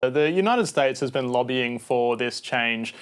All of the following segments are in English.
The United States has been lobbying for this change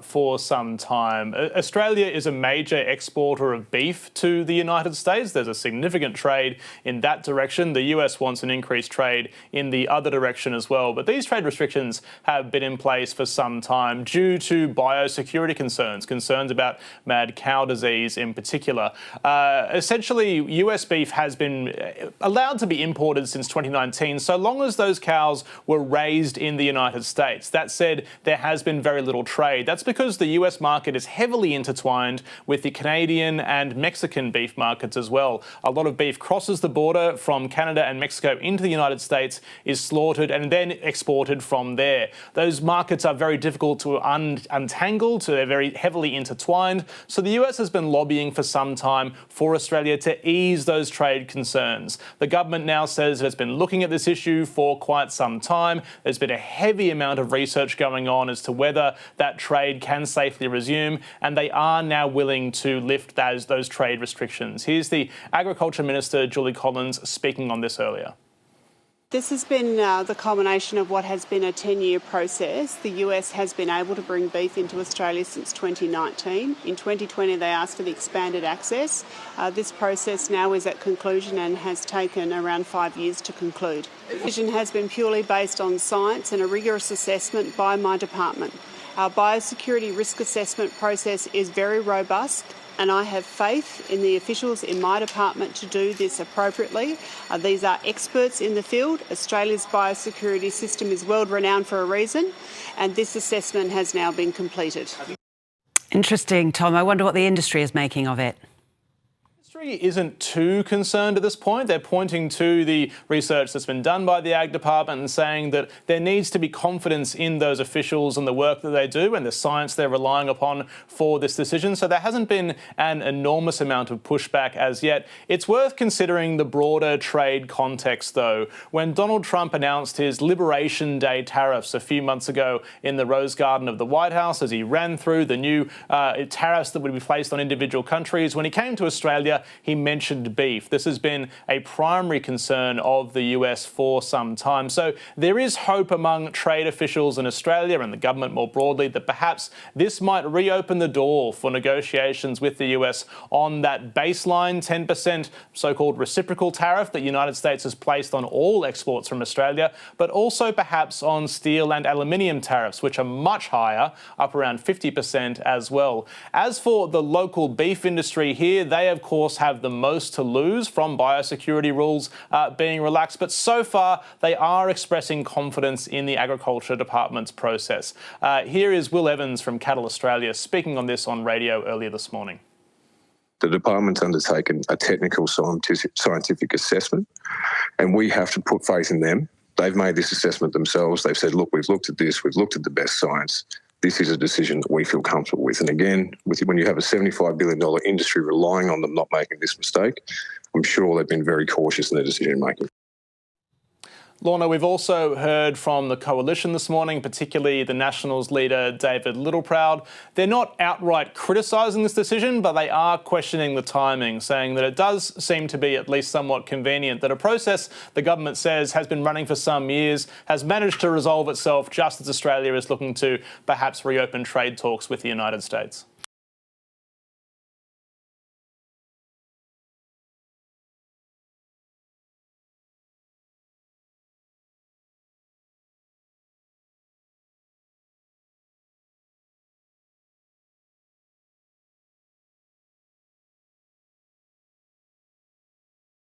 for some time. Australia is a major exporter of beef to the United States. There's a significant trade in that direction. The US wants an increased trade in the other direction as well. But these trade restrictions have been in place for some time due to biosecurity concerns about mad cow disease in particular. Essentially, US beef has been allowed to be imported since 2019, so long as those cows were raised in the United States. That said, there has been very little trade. That's because the US market is heavily intertwined with the Canadian and Mexican beef markets as well. A lot of beef crosses the border from Canada and Mexico into the United States, is slaughtered and then exported from there. Those markets are very difficult to untangle, so they're very heavily intertwined. So the US has been lobbying for some time for Australia to ease those trade concerns. The government now says it's been looking at this issue for quite some time. There's been a heavy amount of research going on as to whether that trade can safely resume, and they are now willing to lift those trade restrictions. Here's the Agriculture Minister, Julie Collins, speaking on this earlier. This has been the culmination of what has been a 10-year process. The US has been able to bring beef into Australia since 2019. In 2020, they asked for the expanded access. This process now is at conclusion and has taken around 5 years to conclude. The decision has been purely based on science and a rigorous assessment by my department. Our biosecurity risk assessment process is very robust, and I have faith in the officials in my department to do this appropriately. These are experts in the field. Australia's biosecurity system is world renowned for a reason, and this assessment has now been completed. Interesting, Tom. I wonder what the industry is making of it. Industry isn't too concerned at this point. They're pointing to the research that's been done by the Ag Department and saying that there needs to be confidence in those officials and the work that they do and the science they're relying upon for this decision. So there hasn't been an enormous amount of pushback as yet. It's worth considering the broader trade context, though. When Donald Trump announced his Liberation Day tariffs a few months ago in the Rose Garden of the White House, as he ran through the new tariffs that would be placed on individual countries, when he came to Australia, he mentioned beef. This has been a primary concern of the US for some time. So there is hope among trade officials in Australia and the government more broadly that perhaps this might reopen the door for negotiations with the US on that baseline 10% so-called reciprocal tariff that the United States has placed on all exports from Australia, but also perhaps on steel and aluminium tariffs, which are much higher, up around 50% as well. As for the local beef industry here, they of course have the most to lose from biosecurity rules being relaxed, but so far they are expressing confidence in the Agriculture Department's process. Here is Will Evans from Cattle Australia speaking on this on radio earlier this morning. The department's undertaken a technical scientific assessment, and we have to put faith in them. They've made this assessment themselves. They've said, look, we've looked at this, we've looked at the best science. This is a decision that we feel comfortable with. And again, when you have a $75 billion industry relying on them not making this mistake, I'm sure they've been very cautious in their decision making. Lorna, we've also heard from the coalition this morning, particularly the Nationals leader, David Littleproud. They're not outright criticising this decision, but they are questioning the timing, saying that it does seem to be at least somewhat convenient that a process the government says has been running for some years has managed to resolve itself just as Australia is looking to perhaps reopen trade talks with the United States.